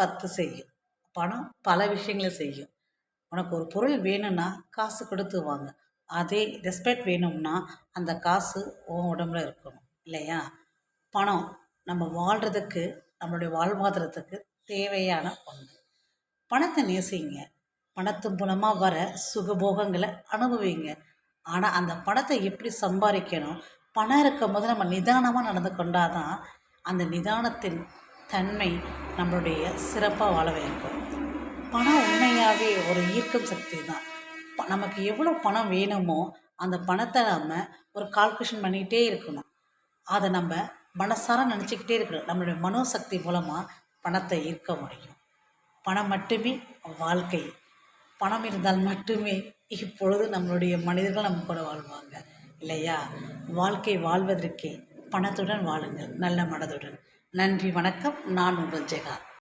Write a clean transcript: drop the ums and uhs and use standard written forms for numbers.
10 செய்யும். பணம் பல விஷயங்கள செய்யும். உனக்கு ஒரு பொருள் வேணும்னா காசு கொடுத்து வாங்கு. அதே ரெஸ்பெக்ட் வேணும்னா அந்த காசு உன் உடம்புல இருக்கணும். இல்லையா? பணம் நம்ம வாழ்றதுக்கு, நம்மளுடைய வாழ்வாதாரத்துக்கு தேவையான ஒன்று. பணத்த நேசிங்க. பணத்து மூலமா வர சுகபோகங்கள அனுபவிங்க. ஆனா, அந்த பணத்த எப்படி சம்பாரிக்கணும்? பணம் இருக்கும்போது நம்ம நிதானமா நடந்து கொண்டா தான், அந்த நிதானத்தின் தன்மை நம்மளுடைய சிறப்பா வாழ வைக்கும். பணம் உண்மையாவே ஒரு ஈர்க்கும் சக்தி தான். நமக்கு எவ்வளோ பணம் வேணுமோ, அந்த பணத்த நாம ஒரு கால்குலேஷன் பண்ணிக்கிட்டே இருக்கணும். அத நம்ம மனசார நினச்சுக்கிட்டே இருக்கணும். நம்மளுடைய மனோசக்தி மூலமா பணத்த ஈர்க்க முடியும். பணம் மட்டுமே வாழ்க்கை. பணம் இருந்தால் மட்டுமே இப்பொழுது நம்மளுடைய மனிதர்கள் நம்ம கூட வாழ்வாங்க. இல்லையா? வாழ்க்கை வாழ்வதற்கே பணத்துடன் வாழுங்கள். நல்ல மனதுடன். நன்றி, வணக்கம். நான் உங்கள் ஜெகா.